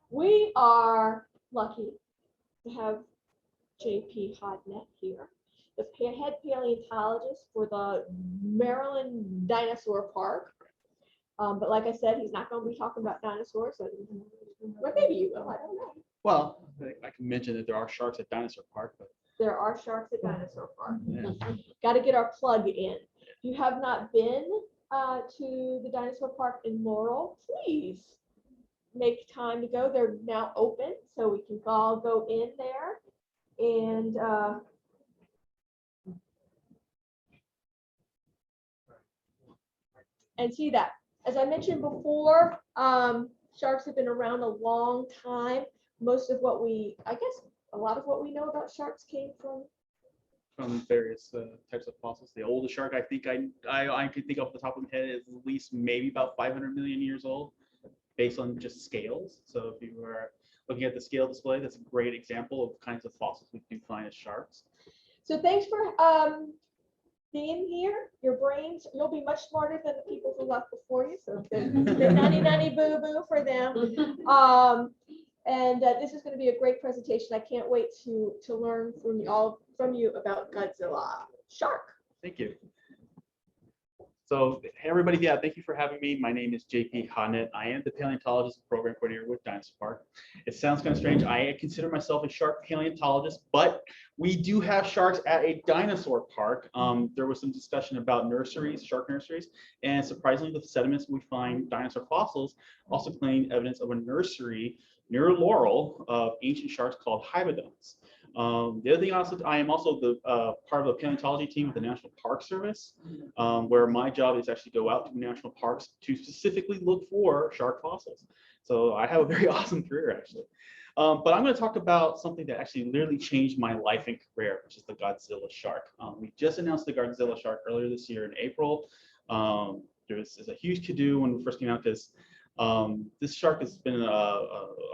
We are lucky to have J.P. Hodnett here, the head paleontologist for the Maryland Dinosaur Park. But like I said, he's not going to be talking about dinosaurs, so or maybe you will. I don't know. Well, I can mention that there are sharks at Dinosaur Park, but There are sharks at Dinosaur Park. yeah. Got to get our plug in. If you have not been to the Dinosaur Park in Laurel, please make time to go. They're now open, so we can all go in there and see that. As I mentioned before, sharks have been around a long time. Most of what I guess a lot of what we know about sharks came from various types of fossils. The oldest shark I think I can think off the top of my head is at least maybe about 500 million years old, based on just scales. So if you were looking at the scale display, that's a great example of kinds of fossils we can find as sharks. So thanks for being here. Your brains, you'll be much smarter than the people who left before you. So nanny boo boo for them. And this is going to be a great presentation. I can't wait to learn from you about Godzilla Shark. Thank you. So hey everybody, yeah, thank you for having me. My name is J.P. Hodnett. I am the paleontologist program coordinator with Dinosaur Park. It sounds kind of strange. I consider myself a shark paleontologist, but we do have sharks at a dinosaur park. There was some discussion about nurseries, shark nurseries, and surprisingly, the sediments we find dinosaur fossils also claim evidence of a nursery near Laurel of ancient sharks called hybodonts. The other thing, I am also the part of the paleontology team with the National Park Service, where my job is actually go out to national parks to specifically look for shark fossils. So I have a very awesome career, actually. But I'm going to talk about something that actually literally changed my life and career, which is the Godzilla shark. We just announced the Godzilla shark earlier this year in April. There was a huge to-do when we first came out because this shark has been a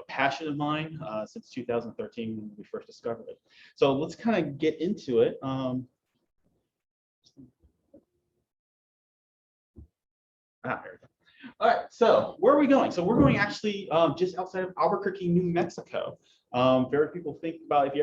passion of mine since 2013 when we first discovered it. So let's kind of get into it. All right, so where are we going? So we're going actually just outside of Albuquerque, New Mexico. Very people think about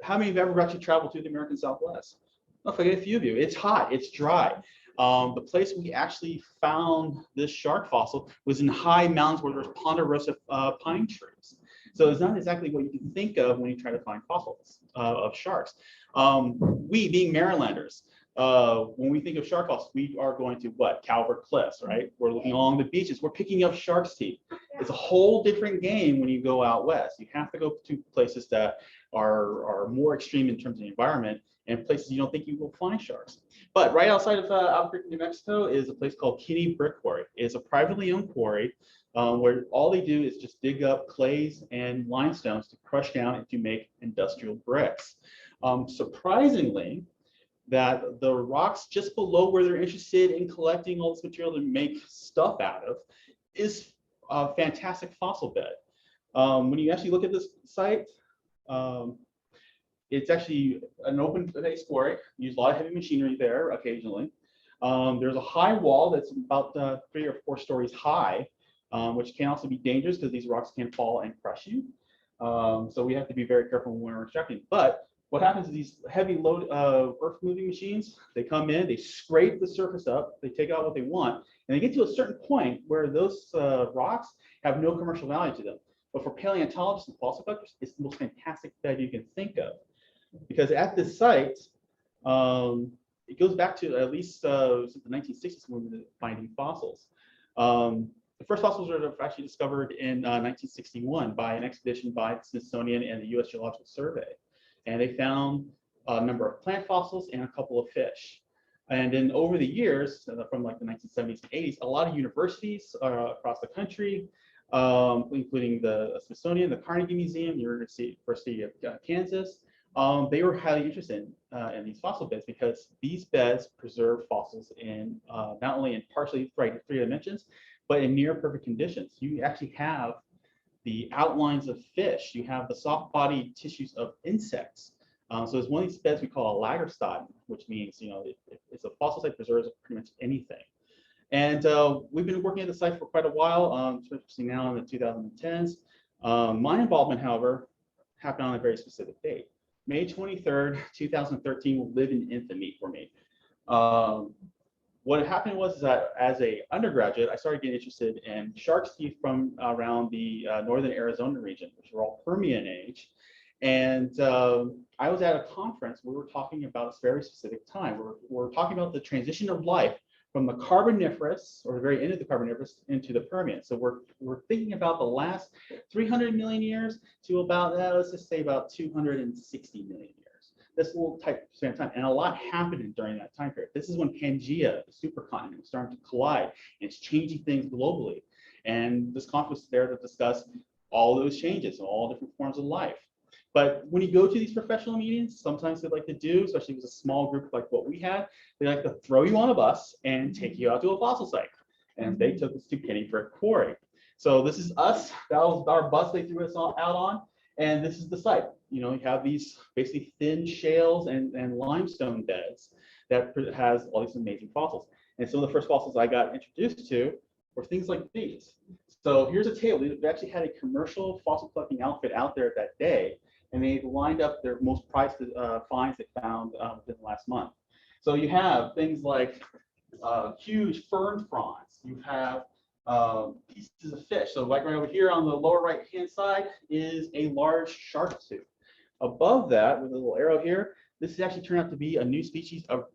how many of you have ever actually traveled to the American Southwest? I'll forget a few of you. It's hot, it's dry. The place we actually found this shark fossil was in high mountains where there's ponderosa pine trees. So it's not exactly what you can think of when you try to find fossils of sharks. We, being Marylanders, when we think of shark fossils, we are going to what? Calvert Cliffs, right? We're looking along the beaches. We're picking up shark's teeth. It's a whole different game when you go out west. You have to go to places that are more extreme in terms of the environment and places you don't think you will find sharks. But right outside of Albuquerque, New Mexico is a place called Kinney Brick Quarry. It's a privately owned quarry where all they do is just dig up clays and limestones to crush down and to make industrial bricks. Surprisingly, that the rocks just below where they're interested in collecting all this material to make stuff out of is a fantastic fossil bed. When you actually look at this site, it's actually an open space quarry. Use a lot of heavy machinery there occasionally. There's a high wall that's about 3 or 4 stories high, which can also be dangerous because these rocks can fall and crush you. So we have to be very careful when we're extracting. But what happens is these heavy load earth moving machines, they come in, they scrape the surface up, they take out what they want, and they get to a certain point where those rocks have no commercial value to them. But for paleontologists and fossil collectors, it's the most fantastic bed you can think of. Because at this site, it goes back to at least since the 1960s when we were finding fossils. The first fossils were actually discovered in 1961 by an expedition by the Smithsonian and the U.S. Geological Survey. And they found a number of plant fossils and a couple of fish. And then over the years, from like the 1970s and 80s, a lot of universities across the country, including the Smithsonian, the Carnegie Museum, the University of Kansas, they were highly interested in these fossil beds because these beds preserve fossils in not only in partially 3 dimensions, but in near perfect conditions. You actually have the outlines of fish. You have the soft body tissues of insects. So it's one of these beds we call a lagerstätte, which means it's a fossil site preserves pretty much anything. And we've been working at the site for quite a while, especially now in the 2010s. My involvement, however, happened on a very specific date. May 23rd, 2013 will live in infamy for me. What happened was that as a undergraduate, I started getting interested in shark teeth from around the northern Arizona region, which were all Permian age. And I was at a conference where we were talking about a very specific time. We're talking about the transition of life from the Carboniferous, or the very end of the Carboniferous, into the Permian. So we're thinking about the last 300 million years to about, let's just say about 260 million years. This little type span of time, and a lot happened during that time period. This is when Pangea, the supercontinent, was starting to collide, and it's changing things globally. And this conference was there to discuss all those changes, all different forms of life. But when you go to these professional meetings, sometimes they like to do, especially if it's a small group like what we had, they like to throw you on a bus and take you out to a fossil site. And they took us to Kennyford Quarry. So this is us. That was our bus they threw us out on. And this is the site. You know, you have these basically thin shales and limestone beds that has all these amazing fossils. And some of the first fossils I got introduced to were things like these. So here's a table. They actually had a commercial fossil collecting outfit out there that day, and they lined up their most prized finds they found within the last month. So you have things like huge fern fronds. You have pieces of fish. So like right over here on the lower right-hand side is a large shark tooth. Above that, with a little arrow here, this has actually turned out to be a new species of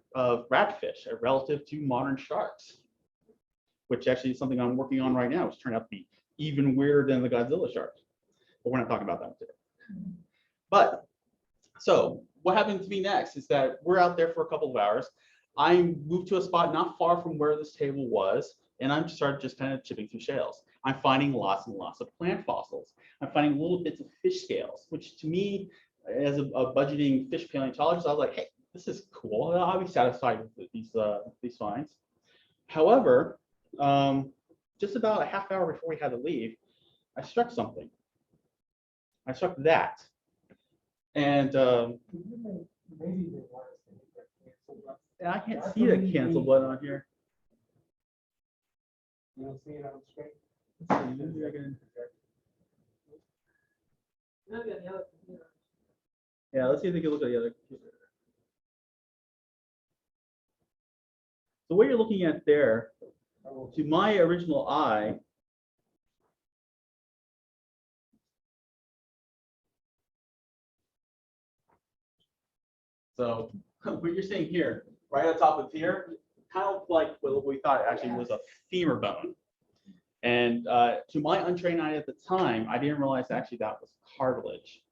ratfish, a relative to modern sharks, which actually is something I'm working on right now, which turned out to be even weirder than the Godzilla shark. But we're not talking about that today. But so what happened to me next is that we're out there for a couple of hours. I moved to a spot not far from where this table was, and I started just kind of chipping through shales. I'm finding lots and lots of plant fossils. I'm finding little bits of fish scales, which to me, as a budgeting fish paleontologist, I was like, hey, this is cool. I'll be satisfied with these finds. However, just about a half hour before we had to leave, I struck something. I struck that. And I can't see the cancel button on here. You don't see it on the screen? Maybe I can. Yeah, let's see if they can look at the other computer. So what you're looking at there, to my original eye, so what you're seeing here, right on top of here, kind of like what we thought actually was a femur bone. And to my untrained eye at the time, I didn't realize actually that was cartilage.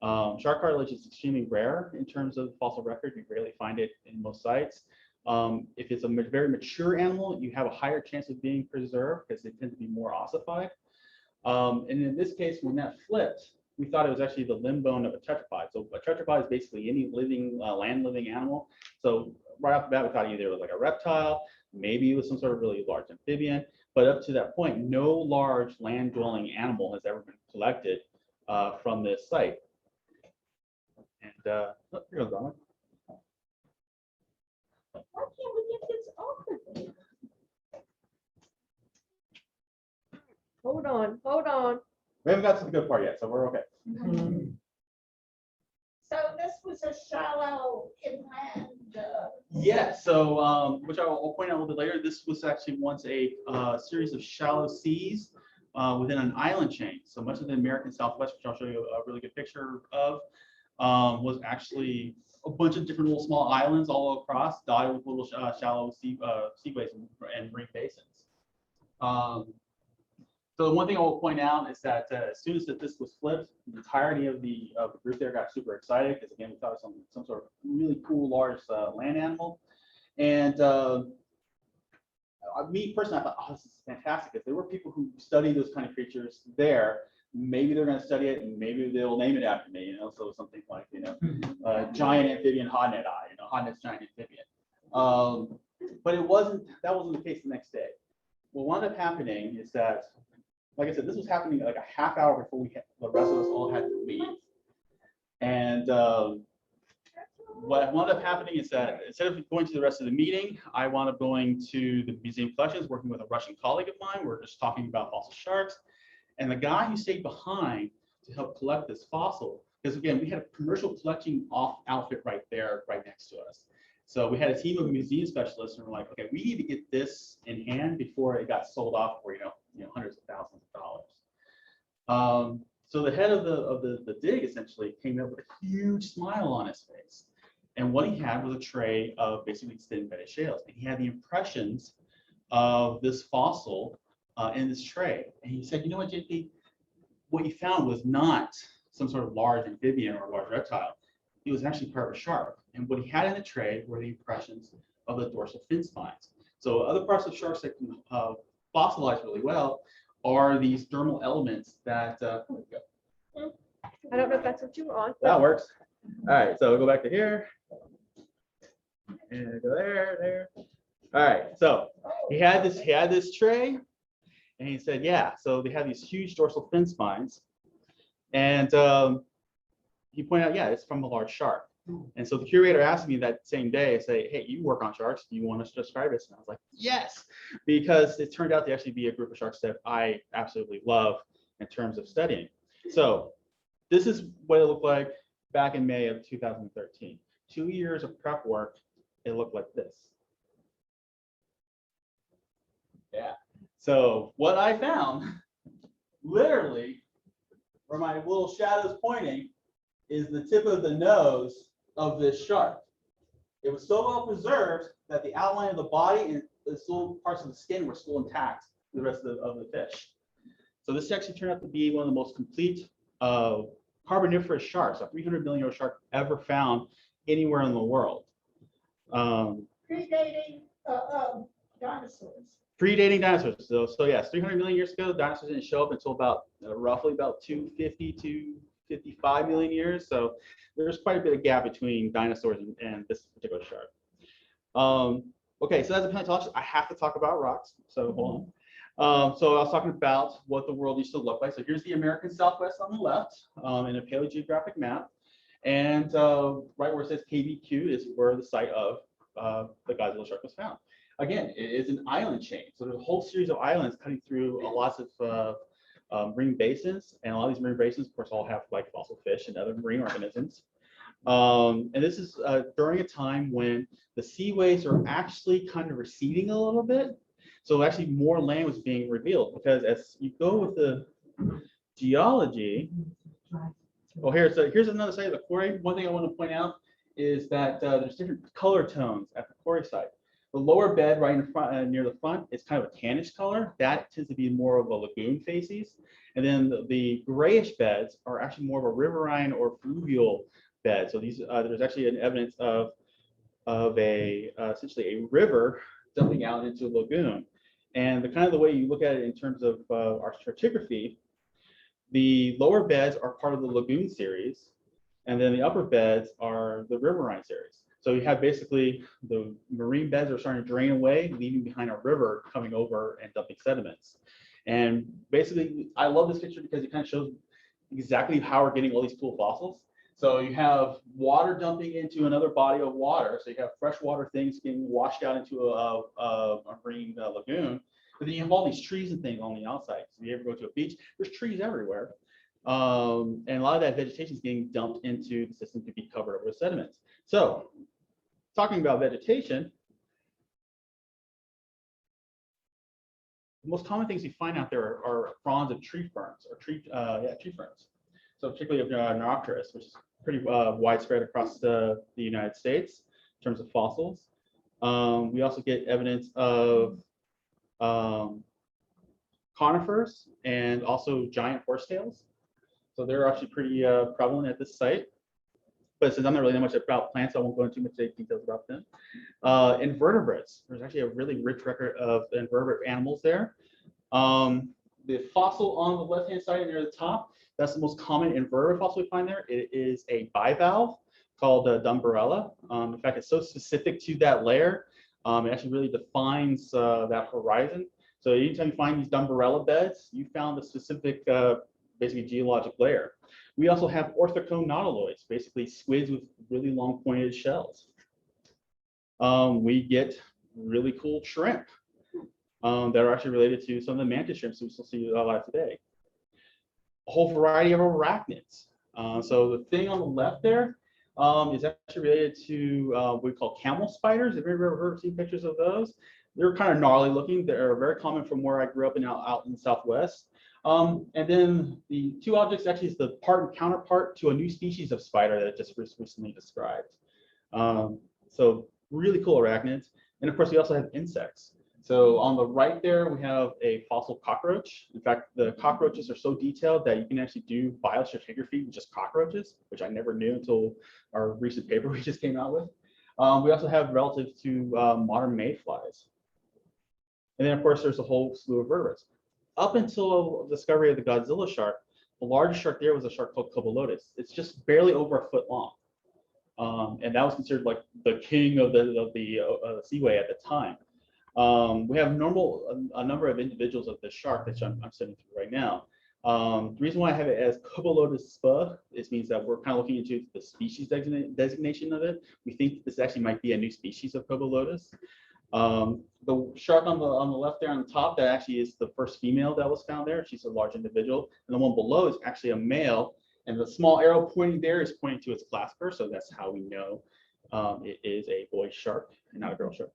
Shark cartilage is extremely rare in terms of fossil record. You rarely find it in most sites. If it's a very mature animal, you have a higher chance of being preserved because they tend to be more ossified. And in this case, when that flipped, we thought it was actually the limb bone of a tetrapod. So a tetrapod is basically any living, land-living animal. So right off the bat, we thought either it was like a reptile, maybe it was some sort of really large amphibian. But up to that point, no large land-dwelling animal has ever been collected from this site. And oh, here goes Donna. Why can't we get this open? Hold on. We haven't got to the good part yet, so we're okay. So this was a shallow inland. Yeah, so which I'll point out a little bit later, this was actually once a series of shallow seas within an island chain. So much of the American Southwest, which I'll show you a really good picture of, was actually a bunch of different little small islands all across, dotted with little shallow seaways and marine basins. So the one thing I will point out is that as soon as this was flipped, the entirety of the group there got super excited because again we thought it was some sort of really cool large land animal. And me personally, I thought, oh, this is fantastic. If there were people who study those kind of creatures there, maybe they're going to study it and maybe they'll name it after me. You know, so something like giant amphibian Hodnett eye. You know, Hodnett's giant amphibian. But that wasn't the case the next day. What wound up happening is that, like I said, this was happening like a half hour before the rest of us all had to leave. And what wound up happening is that instead of going to the rest of the meeting, I wound up going to the museum collections, working with a Russian colleague of mine. We're just talking about fossil sharks. And the guy who stayed behind to help collect this fossil, because again, we had a commercial collecting outfit right there, right next to us. So we had a team of museum specialists, and we're like, okay, we need to get this in hand before it got sold off for hundreds of thousands of dollars. So the head of the dig essentially came up with a huge smile on his face, and what he had was a tray of basically extended bedded shales, and he had the impressions of this fossil in this tray. And he said, you know what, JP, what you found was not some sort of large amphibian or large reptile. It was actually part of a shark. And what he had in the tray were the impressions of the dorsal fin spines. So other parts of sharks that can fossilize really well are these dermal elements that, I don't know if that's what you want. that works. All right, so we'll go back to here. And go there. All right, so he had this tray, and he said, yeah, so they have these huge dorsal fin spines. And he pointed out, yeah, it's from a large shark. And so the curator asked me that same day, say, hey, you work on sharks, do you want us to describe this? And I was like, yes, because it turned out to actually be a group of sharks that I absolutely love in terms of studying. So this is what it looked like back in May of 2013. 2 years of prep work, it looked like this. Yeah. So what I found, literally, where my little shadow's pointing, is the tip of the nose of this shark. It was so well preserved that the outline of the body and the little parts of the skin were still intact for the rest of the fish. So this actually turned out to be one of the most complete carboniferous sharks, a 300 million year old shark ever found anywhere in the world. Predating dinosaurs. Predating dinosaurs. So yes, 300 million years ago, dinosaurs didn't show up until about roughly about 250 to 55 million years. So there's quite a bit of gap between dinosaurs and this particular shark. Okay, so as a paleontologist, I have to talk about rocks. So hold on. So I was talking about what the world used to look like. So here's the American Southwest on the left in a paleogeographic map. And right where it says KBQ is where the site of the Godzilla Shark was found. Again, it is an island chain. So there's a whole series of islands cutting through lots of marine basins. And a lot of these marine basins, of course, all have like fossil fish and other marine organisms. And this is during a time when the seaways are actually kind of receding a little bit. So actually more land was being revealed, because as you go with the geology, here's another side of the quarry. One thing I want to point out is that there's different color tones at the quarry site. The lower bed right in front, near the front, is kind of a tannish color. That tends to be more of a lagoon facies. And then the grayish beds are actually more of a riverine or fluvial bed. So these there's actually an evidence of essentially a river dumping out into a lagoon. And the way you look at it in terms of our stratigraphy, the lower beds are part of the lagoon series, and then the upper beds are the riverine series. So you have basically the marine beds are starting to drain away, leaving behind a river coming over and dumping sediments. And basically, I love this picture because it kind of shows exactly how we're getting all these cool fossils. So you have water dumping into another body of water. So you have freshwater things getting washed out into a marine lagoon. But then you have all these trees and things on the outside. So if you ever go to a beach, there's trees everywhere. And a lot of that vegetation is getting dumped into the system to be covered up with sediments. So talking about vegetation, the most common things you find out there are fronds of tree ferns, or tree ferns. So particularly of Dracopristis, which is pretty widespread across the United States in terms of fossils. We also get evidence of conifers and also giant horsetails. So they're actually pretty prevalent at this site. But since I'm not really know much about plants, I won't go into too much details about them. Invertebrates, there's actually a really rich record of invertebrate animals there. The fossil on the left-hand side near the top, that's the most common invertebrate fossil we find there. It is a bivalve called Dumbrella. In fact, it's so specific to that layer, it actually really defines that horizon. So anytime you find these Dumbrella beds, you found a specific basically geologic layer. We also have orthocone nautiloids, basically squids with really long pointed shells. We get really cool shrimp that are actually related to some of the mantis shrimps we still see a lot today. a whole variety of arachnids. So the thing on the left there is actually related to what we call camel spiders. Have you ever seen pictures of those? They're kind of gnarly looking. They're very common from where I grew up and out in the Southwest. And then the two objects actually is the part and counterpart to a new species of spider that just recently described. So really cool arachnids. And of course, we also have insects. So on the right there, we have a fossil cockroach. In fact, the cockroaches are so detailed that you can actually do biostratigraphy with just cockroaches, which I never knew until our recent paper we just came out with. We also have relative to modern mayflies. And then, of course, there's a whole slew of vertebrates. Up until the discovery of the Godzilla shark, the largest shark there was a shark called Cobolotus. It's just barely over a foot long. And that was considered like the king of the seaway at the time. We have a number of individuals of this shark that I'm sending through right now. The reason why I have it as Cobolotus spa means that we're kind of looking into the species designation of it. We think this actually might be a new species of Cobolotus. The shark on the left there on the top, that actually is the first female that was found there. She's a large individual. And the one below is actually a male. And the small arrow pointing there is pointing to its clasper. So that's how we know it is a boy shark and not a girl shark.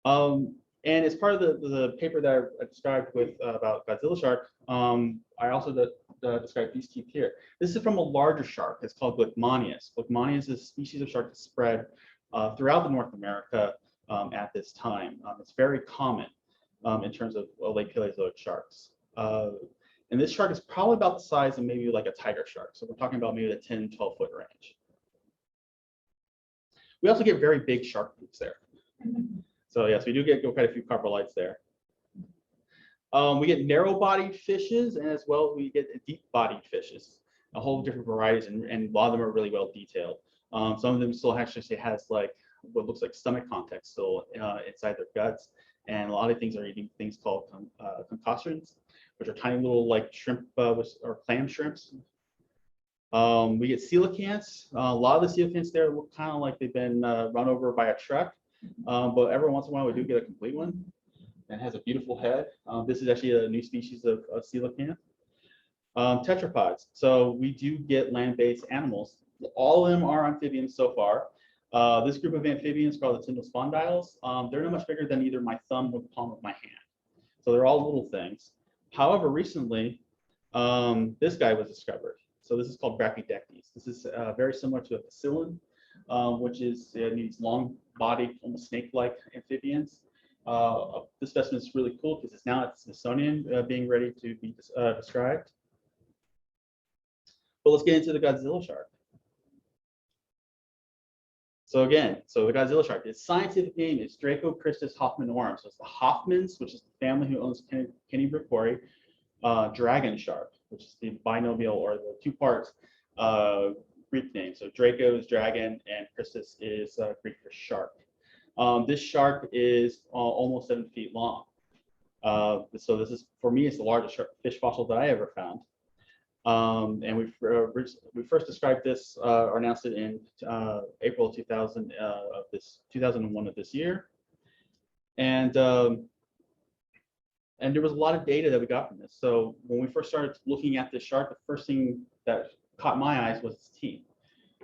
And as part of the paper that I described about Godzilla shark, I also described these teeth here. This is from a larger shark. It's called Glycmanius. Glycmanius is a species of shark that spread throughout the North America at this time. It's very common in terms of late Paleozoic sharks. And this shark is probably about the size of maybe like a tiger shark. So we're talking about maybe the 10, 12 foot range. We also get very big shark boots there. So yes, we do get quite a few coprolites there. We get narrow-bodied fishes, and as well we get deep-bodied fishes, a whole different varieties, and a lot of them are really well detailed. Some of them still actually has like what looks like stomach context still inside their guts, and a lot of things are eating things called concostrations, which are tiny little like shrimp or clam shrimps. We get coelacanths. A lot of the coelacanths there look kind of like they've been run over by a truck. But every once in a while we do get a complete one and has a beautiful head. This is actually a new species of coelacanth. Tetrapods. So we do get land-based animals. All of them are amphibians so far. This group of amphibians called the tindospondyles. They're not much bigger than either my thumb or the palm of my hand. So they're all little things. However, recently, this guy was discovered. So this is called Dracopristis. This is very similar to a facillin, which is these long-bodied, almost snake-like amphibians. This specimen is really cool because it's now at the Smithsonian being ready to be described. But let's get into the Godzilla shark. So again, the Godzilla shark, its scientific name is Dracopristis hoffmanorum. So it's the Hoffmans, which is the family who owns Kennybrook Quarry, dragon shark, which is the binomial or the two parts Greek name. So Draco is dragon and Pristis is Greek for shark. This shark is almost 7 feet long. So this is, for me, it's the largest fish fossil that I ever found. And we first described this or announced it in April 2001 of this year. And there was a lot of data that we got from this. So when we first started looking at this shark, the first thing that caught my eyes was its teeth.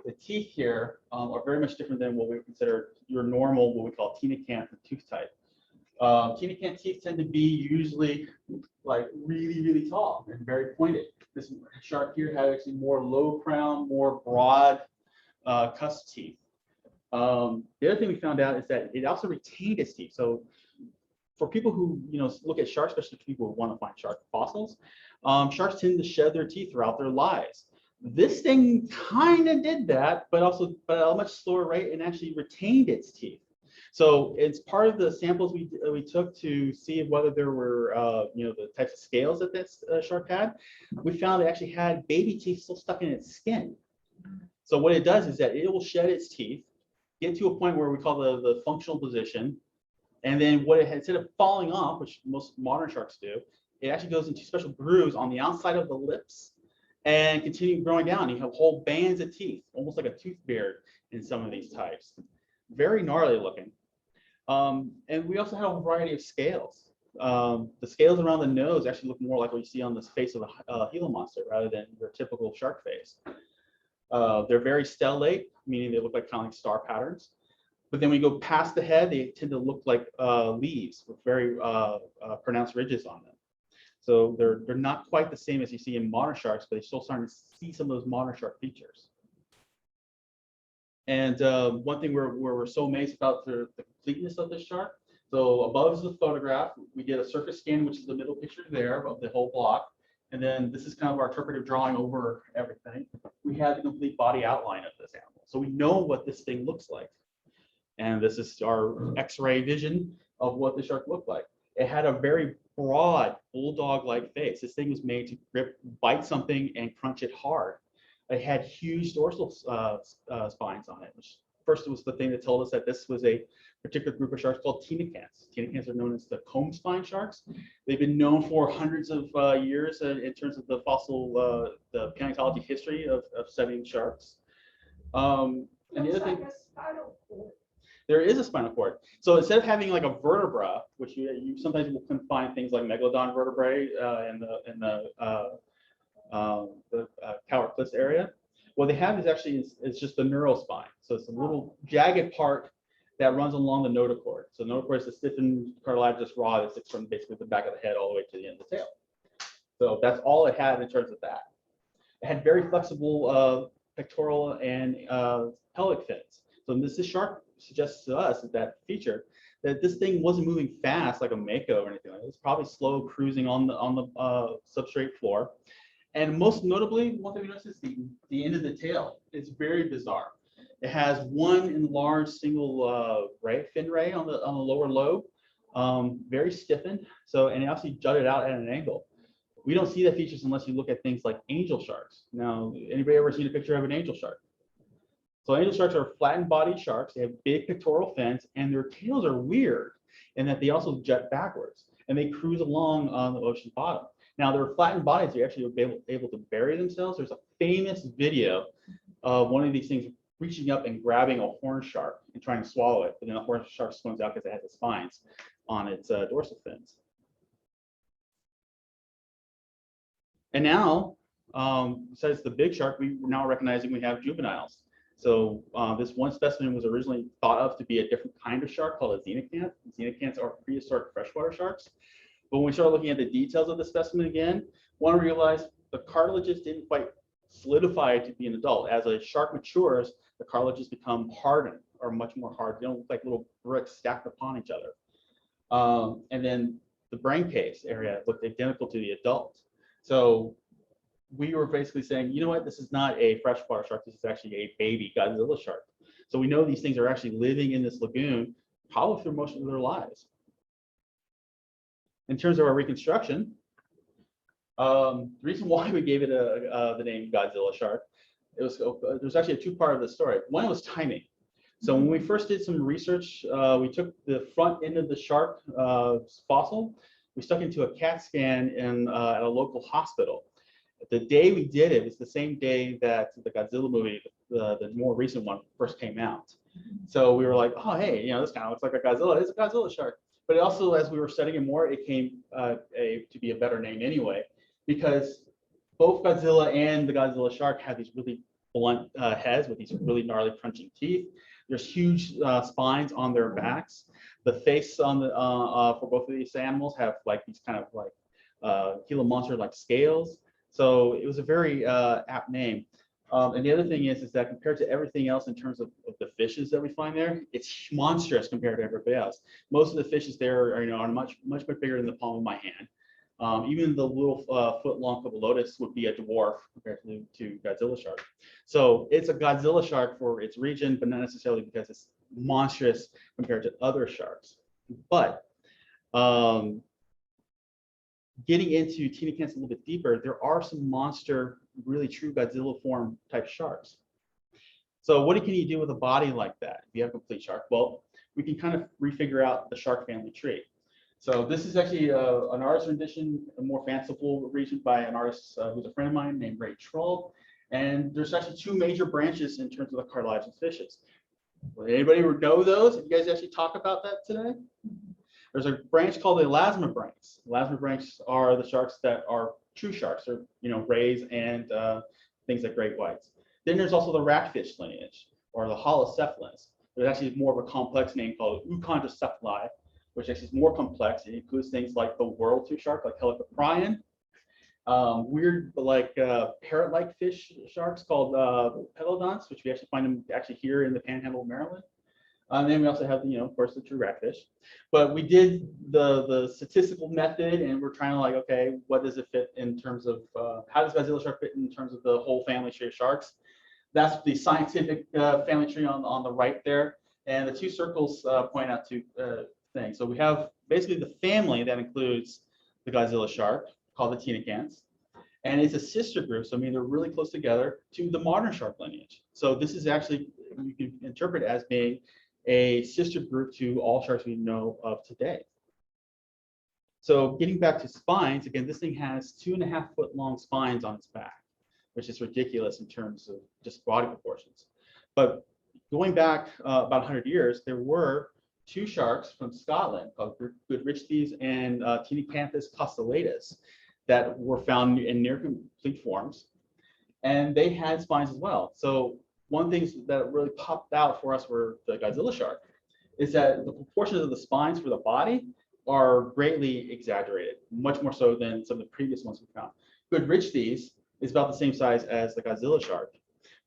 The teeth here are very much different than what we consider your normal, what we call coelacanth tooth type. Coelacanth teeth tend to be usually like really, really tall and very pointed. This shark here had actually more low crown, more broad cusp teeth. The other thing we found out is that it also retained its teeth. So for people who look at sharks, especially people who want to find shark fossils, sharks tend to shed their teeth throughout their lives. This thing kind of did that, but at a much slower rate, and actually retained its teeth. So it's part of the samples we took to see whether there were the types of scales that this shark had. We found it actually had baby teeth still stuck in its skin. So what it does is that it will shed its teeth, get to a point where we call the functional position, and then what it had, instead of falling off, which most modern sharks do, it actually goes into special grooves on the outside of the lips and continue growing down. You have whole bands of teeth, almost like a tooth beard in some of these types. Very gnarly looking. And we also have a variety of scales. the scales around the nose actually look more like what you see on the face of a Gila monster rather than your typical shark face. They're very stellate, meaning they look like kind of like star patterns. But then when you go past the head, they tend to look like leaves with very pronounced ridges on them. So they're not quite the same as you see in modern sharks, but they're still starting to see some of those modern shark features. And one thing we're so amazed about the completeness of this shark. So above is the photograph. We did a surface scan, which is the middle picture there of the whole block. And then this is kind of our interpretive drawing over everything. We have the complete body outline of this animal. So we know what this thing looks like. And this is our X-ray vision of what the shark looked like. It had a very broad bulldog-like face. This thing was made to bite something and crunch it hard. It had huge dorsal spines on it, which first was the thing that told us that this was a particular group of sharks called tenacants. Tenacants are known as the comb spine sharks. They've been known for hundreds of years in terms of the fossil, the paleontology history of studying sharks. And the other thing, Looks like a spinal cord. there is a spinal cord. So instead of having like a vertebra, which you sometimes will find things like megalodon vertebrae in the Cowart-Cliffs area, what they have is actually it's just the neural spine. So it's a little jagged part that runs along the notochord. So notochord is the stiffened cartilaginous rod that sits from basically the back of the head all the way to the end of the tail. So that's all it had in terms of that. It had very flexible pectoral and pelvic fins. So this shark suggests to us that feature that this thing wasn't moving fast like a mako or anything like that. It was probably slow cruising on the substrate floor. And most notably, one thing we notice is the end of the tail. It's very bizarre. It has one enlarged single fin ray on the lower lobe, very stiffened. So, and it actually jutted out at an angle. We don't see that features unless you look at things like angel sharks. Now, anybody ever seen a picture of an angel shark? So angel sharks are flattened bodied sharks. They have big pectoral fins, and their tails are weird in that they also jut backwards, and they cruise along on the ocean bottom. Now, their flattened bodies, they actually able to bury themselves. There's a famous video of one of these things reaching up and grabbing a horn shark and trying to swallow it, but then the horn shark swims out because it has the spines on its dorsal fins. And now, besides the big shark, we're now recognizing we have juveniles. So this one specimen was originally thought of to be a different kind of shark called a xenocant. Xenocants are prehistoric freshwater sharks. But when we started looking at the details of the specimen again, one realized the cartilages didn't quite solidify to be an adult. As a shark matures, the cartilages become hardened or much more hard. They don't look like little bricks stacked upon each other. And then the brain case area looked identical to the adult. So we were basically saying, you know what, this is not a freshwater shark, this is actually a baby Godzilla shark. So we know these things are actually living in this lagoon probably through most of their lives. In terms of our reconstruction, the reason why we gave it the name Godzilla Shark, there's actually a two-part of the story. One was timing. So when we first did some research, we took the front end of the shark fossil, we stuck into a CAT scan at a local hospital. The day we did it was the same day that the Godzilla movie, the more recent one, first came out. So we were like, oh, hey, this kind of looks like a Godzilla. It's a Godzilla shark. But also, as we were studying it more, it came to be a better name anyway, because both Godzilla and the Godzilla shark have these really blunt heads with these really gnarly crunching teeth. There's huge spines on their backs. The face on the for both of these animals have like these kind of like Gila monster-like scales. So it was a very apt name. And the other thing is that compared to everything else in terms of the fishes that we find there, it's monstrous compared to everybody else. Most of the fishes there are much bigger than the palm of my hand. Even the little foot-long Lotus would be a dwarf compared to Godzilla shark. So it's a Godzilla shark for its region, but not necessarily because it's monstrous compared to other sharks. But getting into tenacants a little bit deeper, there are some monster, really true Godzilla form type sharks. So what can you do with a body like that if you have a complete shark? Well, we can kind of refigure out the shark family tree. So this is actually an artist rendition, a more fanciful region by an artist who's a friend of mine named Ray Troll. And there's actually two major branches in terms of the cartilaginous fishes. Will anybody know those? Did you guys actually talk about that today? There's a branch called the elasmobranchs. Elasmobranchs are the sharks that are true sharks, or rays and things like great whites. Then there's also the ratfish lineage, or the holocephalids. There's actually more of a complex name called Euchondrocephali, which actually is more complex. It includes things like the world true shark, like Helicoprion, weird like parrot-like fish sharks called pelodonts, which we actually find them actually here in the Panhandle of Maryland. And then we also have, of course, the true ratfish. But we did the statistical method, and we're trying to like, okay, what does it fit in terms of how does Godzilla shark fit in terms of the whole family tree of sharks? That's the scientific family tree on the right there, and the two circles point out two things. So we have basically the family that includes the Godzilla shark, called the Tenacants, and it's a sister group. So I mean, they're really close together to the modern shark lineage. So this is actually, you can interpret as being a sister group to all sharks we know of today. So getting back to spines, again, this thing has 2.5 foot long spines on its back, which is ridiculous in terms of just body proportions. But going back about 100 years, there were two sharks from Scotland called Goodrichthys and Tinacanthus costellatus that were found in near complete forms, and they had spines as well. So one thing that really popped out for us for the Godzilla shark is that the proportions of the spines for the body are greatly exaggerated, much more so than some of the previous ones we found. Goodrichthys is about the same size as the Godzilla shark,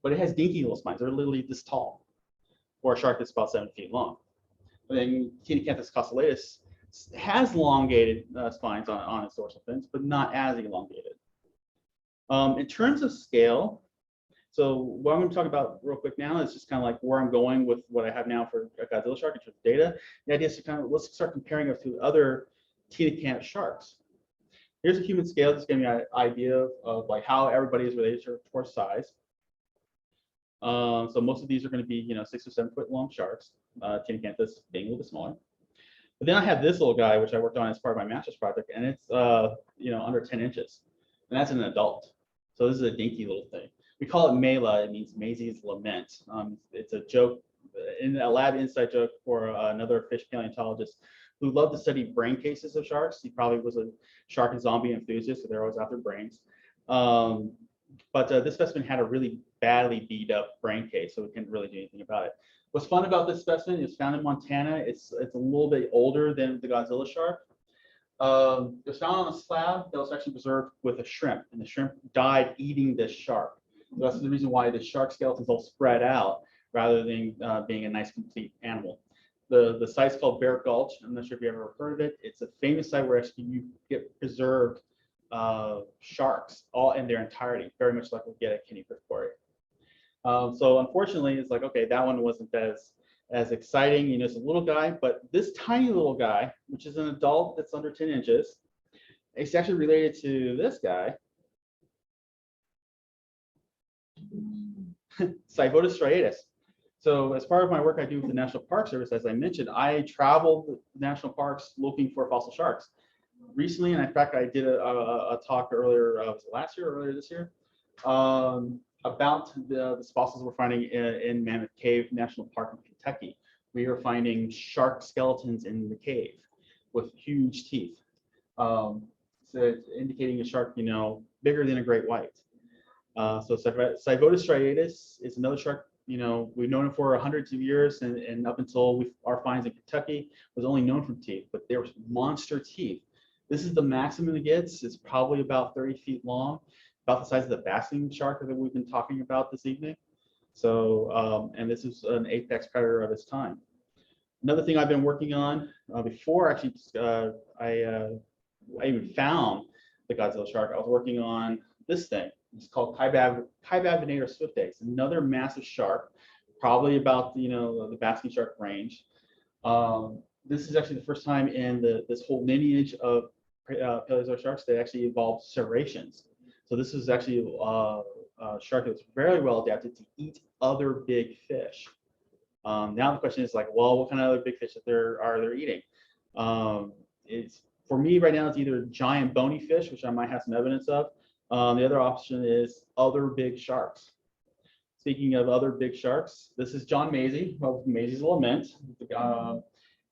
but it has dinky little spines. They're literally this tall for a shark that's about 7 feet long. And then Tinacanthus costellatus has elongated spines on its dorsal fins, but not as elongated. In terms of scale, so what I'm going to talk about real quick now is just kind of like where I'm going with what I have now for a Godzilla shark in terms of data. The idea is to kind of, let's start comparing it to other Tenacant sharks. Here's a human scale, just giving me an idea of like how everybody is related towards size. So most of these are going to be 6 or 7 foot long sharks, Tinacanthus being a little bit smaller. But then I have this little guy, which I worked on as part of my master's project, and it's under 10 inches, and that's an adult. So this is a dinky little thing. We call it Mela. It means Maisie's lament. It's a joke, a lab inside joke for another fish paleontologist who loved to study brain cases of sharks. He probably was a shark and zombie enthusiast, so they're always out their brains. But this specimen had a really badly beat up brain case, so we couldn't really do anything about it. What's fun about this specimen is found in Montana. It's a little bit older than the Godzilla shark. It was found on a slab that was actually preserved with a shrimp, and the shrimp died eating this shark. So that's the reason why the shark skeleton's all spread out rather than being a nice complete animal. The site's called Bear Gulch. I'm not sure if you ever heard of it. It's a famous site where actually you get preserved sharks all in their entirety, very much like we get at Kinney Cliff Quarry. So unfortunately, it's like, okay, that one wasn't as exciting. It's a little guy, but this tiny little guy, which is an adult that's under 10 inches, it's actually related to this guy, Cyphotis striatus. So as part of my work I do with the National Park Service, as I mentioned, I traveled the national parks looking for fossil sharks. Recently, and in fact, I did a talk earlier, was it last year or earlier this year, about the fossils we're finding in Mammoth Cave National Park in Kentucky. We are finding shark skeletons in the cave with huge teeth. So it's indicating a shark, bigger than a great white. So Cyphotis striatus is another shark. We've known it for hundreds of years, and up until our finds in Kentucky was only known from teeth, but there was monster teeth. This is the maximum it gets. It's probably about 30 feet long, about the size of the basking shark that we've been talking about this evening. So, and this is an apex predator of its time. Another thing I've been working on before actually I even found the Godzilla shark, I was working on this thing. It's called Kaibabinator swiftace, another massive shark, probably about the basking shark range. This is actually the first time in this whole lineage of Paleozoic sharks that actually evolved serrations. So this is actually a shark that's very well adapted to eat other big fish. Now the question is like, well, what kind of other big fish are they eating? It's for me right now, it's either giant bony fish, which I might have some evidence of. The other option is other big sharks. Speaking of other big sharks, this is John Maisie of Maisie's Lament.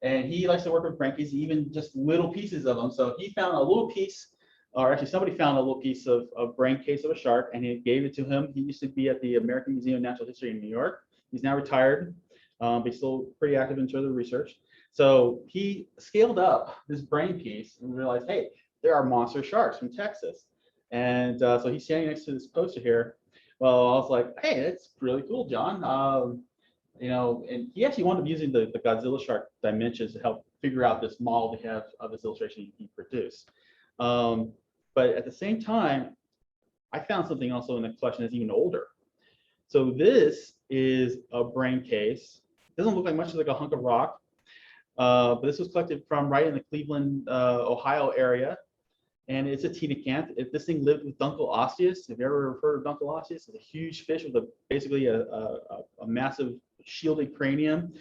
And he likes to work with brain cases, even just little pieces of them. So he found a little piece, or actually somebody found a little piece of brain case of a shark, and he gave it to him. He used to be at the American Museum of Natural History in New York. He's now retired, but he's still pretty active in terms of research. So he scaled up this brain piece and realized, hey, there are monster sharks from Texas. And so he's standing next to this poster here. Well, I was like, hey, that's really cool, John. You know, and he actually wound up using the Godzilla Shark dimensions to help figure out this model they have of this illustration he produced. But at the same time, I found something also in the collection that's even older. So this is a brain case. It doesn't look like much like a hunk of rock, but this was collected from right in the Cleveland, Ohio area. And it's a coelacanth. If this thing lived with Dunkel osseus, have you ever heard of Dunkel osseus? It's a huge fish with basically a massive shielded cranium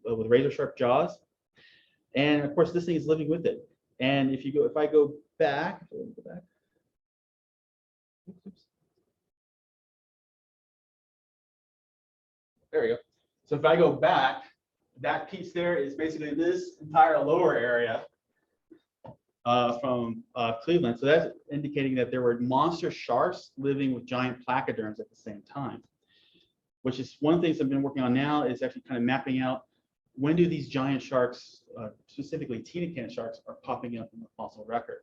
with razor sharp jaws. And of course, this thing is living with it. And if I go back, there we go. So if I go back, that piece there is basically this entire lower area from Cleveland. So that's indicating that there were monster sharks living with giant placoderms at the same time, which is one of the things I've been working on now, is actually kind of mapping out when do these giant sharks, specifically coelacanth sharks, are popping up in the fossil record.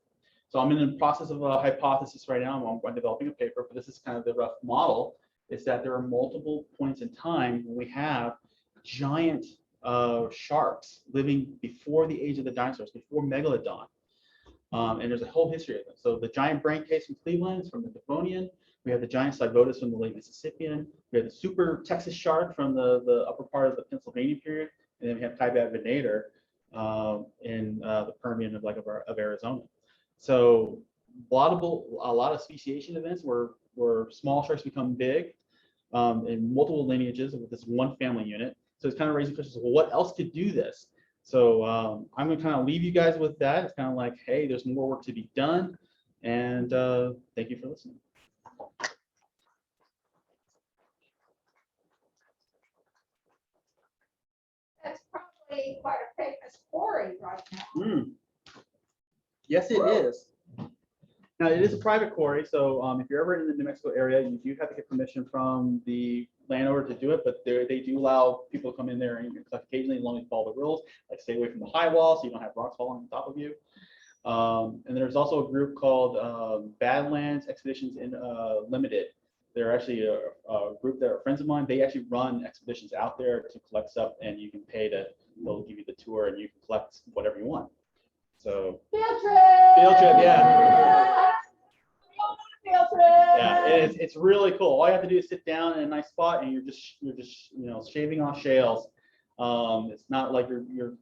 So I'm in the process of a hypothesis right now. I'm developing a paper, but this is kind of the rough model, is that there are multiple points in time when we have giant sharks living before the age of the dinosaurs, before Megalodon. And there's a whole history of them. So the giant brain case from Cleveland is from the Devonian. We have the giant Cybotus from the late Mississippian. We have the super Texas shark from the upper part of the Pennsylvania period. And then we have Kaibat venator in the Permian of Arizona. So a lot of speciation events where small sharks become big in multiple lineages with this one family unit. So it's kind of raising questions, well, what else could do this? So I'm going to kind of leave you guys with that. It's kind of like, hey, there's more work to be done. And thank you for listening. That's probably quite a famous quarry right now. Yes, it is. Now, it is a private quarry. So if you're ever in the New Mexico area, you do have to get permission from the landowner to do it, but they do allow people to come in there and collect occasionally, as long as you follow the rules, like stay away from the high wall so you don't have rocks falling on top of you. And there's also a group called Badlands Expeditions Limited. They're actually a group that are friends of mine. They actually run expeditions out there to collect stuff, and you can pay they'll give you the tour and you can collect whatever you want. So Field trip. Field trip, yeah. Field trip. Yeah, it's really cool. All you have to do is sit down in a nice spot, and you're just shaving off shales. It's not like you're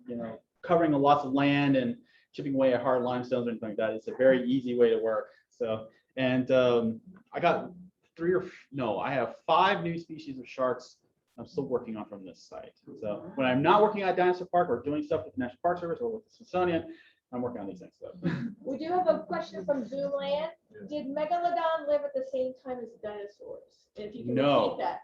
covering lots of land and chipping away at hard limestones or anything like that. It's a very easy way to work. So, and I got I have 5 new species of sharks I'm still working on from this site. So when I'm not working at Dinosaur Park or doing stuff with the National Park Service or with the Smithsonian, I'm working on these things. So. We do have a question from Zoomland. Did Megalodon live at the same time as dinosaurs? If you can repeat that.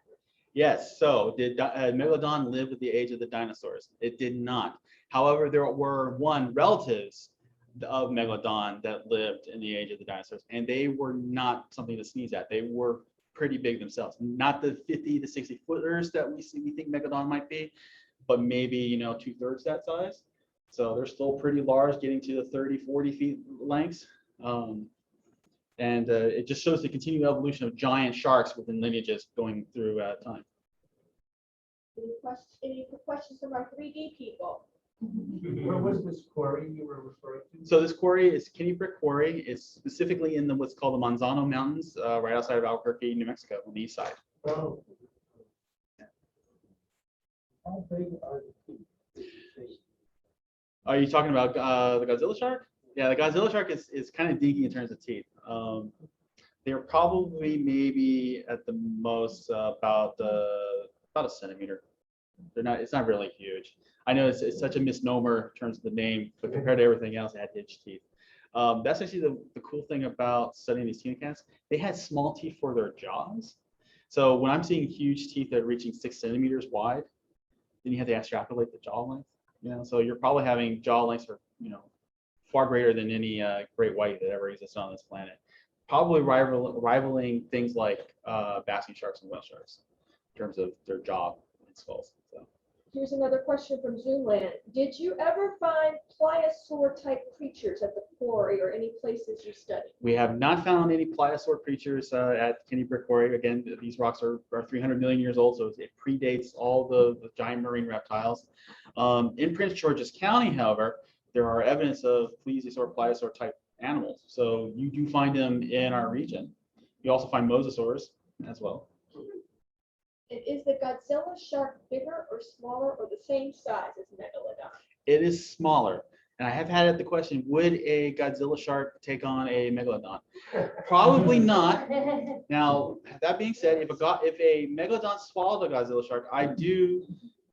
Yes. So did Megalodon live at the age of the dinosaurs? It did not. However, there were relatives of Megalodon that lived in the age of the dinosaurs, and they were not something to sneeze at. They were pretty big themselves. Not the 50 to 60 footers that we think Megalodon might be, but maybe 2/3 that size. So they're still pretty large, getting to the 30, 40 feet lengths. And it just shows the continued evolution of giant sharks within lineages going through time. Any questions from our 3D people? Where was this quarry you were referring to? So this quarry is Kinney Brick Quarry. It's specifically in what's called the Manzano Mountains, right outside of Albuquerque, New Mexico, on the east side. Oh. How big are the teeth? Are you talking about the Godzilla Shark? Yeah, the Godzilla Shark is kind of dinky in terms of teeth. They're probably maybe at the most about a centimeter. It's not really huge. I know it's such a misnomer in terms of the name, but compared to everything else, it had huge teeth. That's actually the cool thing about studying these coelacanths. They had small teeth for their jaws. So when I'm seeing huge teeth that are reaching 6 centimeters wide, then you have to extrapolate the jaw length. So you're probably having jaw lengths are, far greater than any great white that ever existed on this planet. Probably rivaling things like basking sharks and whale sharks in terms of their jaw and skulls. So. Here's another question from Zoomland. Did you ever find pliosaur type creatures at the quarry or any places you studied? We have not found any pliosaur creatures at Kenny Brick Quarry. Again, these rocks are 300 million years old, so it predates all the giant marine reptiles. In Prince George's County, however, there are evidence of plesiosaur, pliosaur type animals. So you do find them in our region. You also find mosasaurs as well. And is the Godzilla shark bigger or smaller or the same size as Megalodon? It is smaller. And I have had the question, would a Godzilla shark take on a Megalodon? Probably not. Now, that being said, if a Megalodon swallowed a Godzilla shark, I do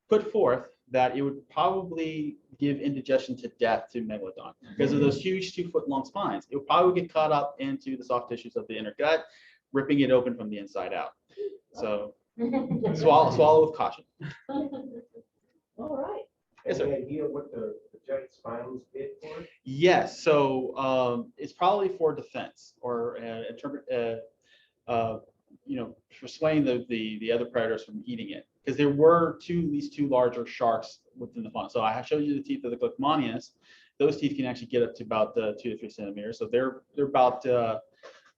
put forth that it would probably give indigestion to death to Megalodon because of those huge 2-foot-long spines. It would probably get caught up into the soft tissues of the inner gut, ripping it open from the inside out. So swallow with caution. All right. Yes, sir. Any idea what the giant spines did for it? Yes, so it's probably for defense or persuading the other predators from eating it, because there were at least two larger sharks within the fauna. So I showed you the teeth of the Glycomanius. Those teeth can actually get up to about 2 to 3 centimeters. So they're about 10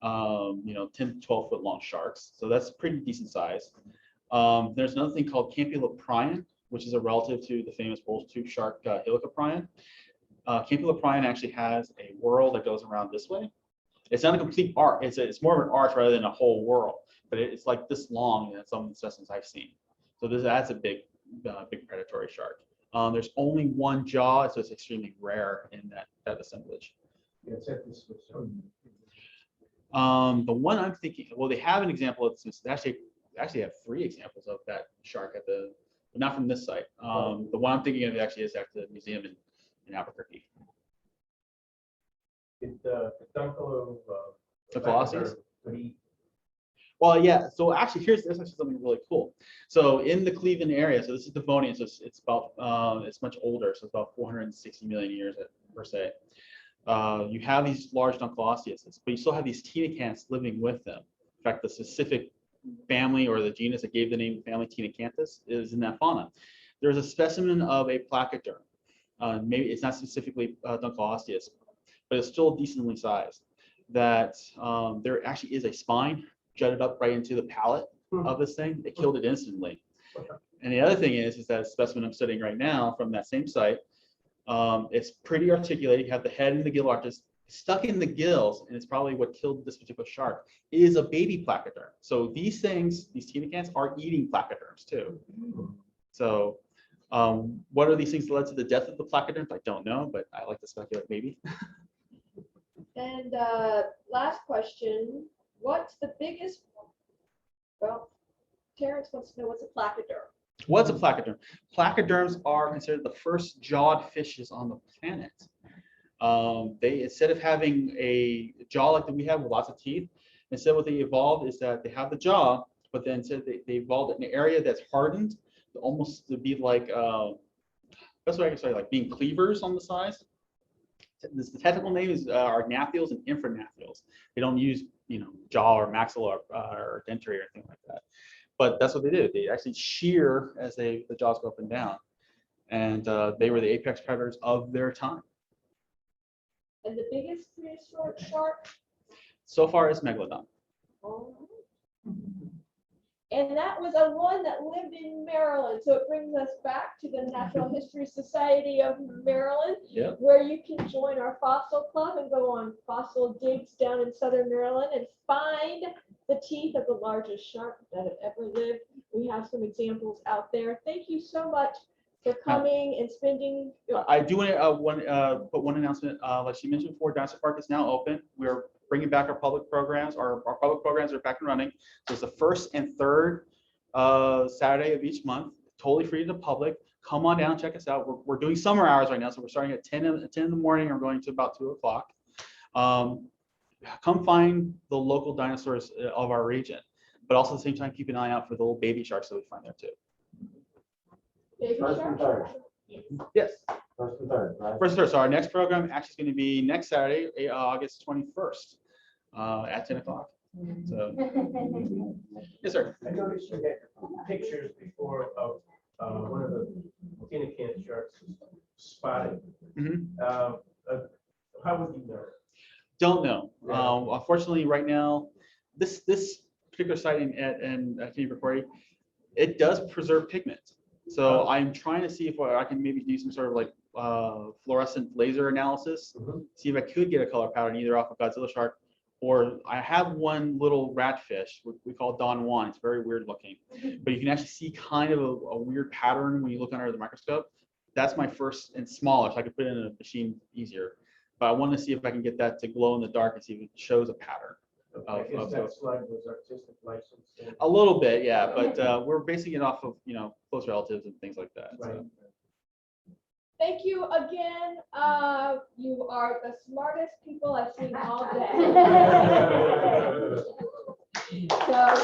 to 12 foot long sharks. So that's pretty decent size. There's another thing called Campuloprion, which is a relative to the famous bull-tooth shark Helicoprion. Campuloprion actually has a whorl that goes around this way. It's not a complete arc. It's more of an arch rather than a whole whorl, but it's like this long in some of the specimens I've seen. So that's a big predatory shark. There's only one jaw, so it's extremely rare in that assemblage. Yeah, it's at this facility. The one I'm thinking, well, they have an example of this. They actually have 3 examples of that shark but not from this site. The one I'm thinking of actually is at the museum in Albuquerque. Did the Dunkel of Colossus? he Well, yeah. So actually, there's actually something really cool. So in the Cleveland area, so this is Devonian, so it's about it's much older, so it's about 460 million years per se. You have these large Dunkelosseouses, but you still have these tenacants living with them. In fact, the specific family or the genus that gave the name family Tenacanthus is in that fauna. There's a specimen of a placoderm. Maybe it's not specifically Dunkelosseous, but it's still decently sized. That there actually is a spine jutted up right into the palate of this thing. They killed it instantly. And the other thing is that specimen I'm studying right now from that same site, it's pretty articulated. You have the head and the gill arches stuck in the gills, and it's probably what killed this particular shark, is a baby placoderm. So these things, these tenacants, are eating placoderms too. So what are these things that led to the death of the placoderms? I don't know, but I like to speculate maybe. And last question, what's the biggest, well, Terrence wants to know what's a placoderm. What's a placoderm? Placoderms are considered the first jawed fishes on the planet. They, instead of having a jaw like that we have with lots of teeth, instead what they evolved is that they have the jaw, but then instead they evolved in an area that's hardened almost to be like, that's what I can say, like being cleavers on the sides. The technical name is are gnathials and infragnathials. They don't use jaw or maxilla or dentary or anything like that. But that's what they do. They actually shear as the jaws go up and down. And they were the apex predators of their time. And the biggest prehistoric shark? So far as Megalodon. All right. And that was a one that lived in Maryland. So it brings us back to the Natural History Society of Maryland, Yep. where you can join our fossil club and go on fossil digs down in southern Maryland and find the teeth of the largest shark that have ever lived. We have some examples out there. Thank you so much for coming and spending. I do want to put one announcement. Like she mentioned before, Dinosaur Park is now open. We're bringing back our public programs. Our public programs are back and running. So it's the first and third Saturday of each month, totally free to the public. Come on down, check us out. We're doing summer hours right now, so we're starting at 10 in the morning and we're going to about 2 o'clock. Come find the local dinosaurs of our region, but also at the same time keep an eye out for the little baby sharks that we find there too. Baby shark. Yes. First and third, right? First and third. So our next program actually is going to be next Saturday, August 21st, at 10 o'clock. So, yes, sir. I noticed you had pictures before of one of the coelacanth sharks spotted. Mhm. How would you know? Don't know. Yeah. Unfortunately, right now, this particular sighting at Canadian Quarry, it does preserve pigment. So I'm trying to see if I can maybe do some sort of like fluorescent laser analysis, see if I could get a color pattern either off of Godzilla Shark, or I have one little ratfish we call Don Juan. It's very weird looking, but you can actually see kind of a weird pattern when you look under the microscope. That's my first and smaller, so I could put it in a machine easier. But I want to see if I can get that to glow in the dark and see if it shows a pattern. I guess that slide was artistic license. then. A little bit, yeah, but we're basing it off of close relatives and things like that. Right. So. Thank you again. You are the smartest people I've seen all day. So,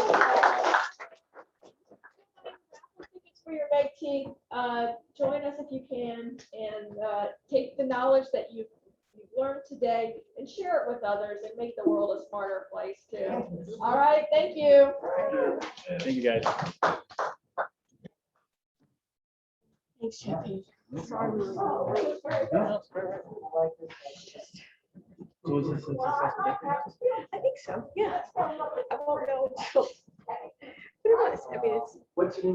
for your Métis, join us if you can, and take the knowledge that you've learned today and share it with others and make the world a smarter place too. All right, thank you. Thank you, guys. Thanks, Jeffy. So was this a successful day? I think so, yeah. I won't know until, but it was, I mean, it's. What's the name of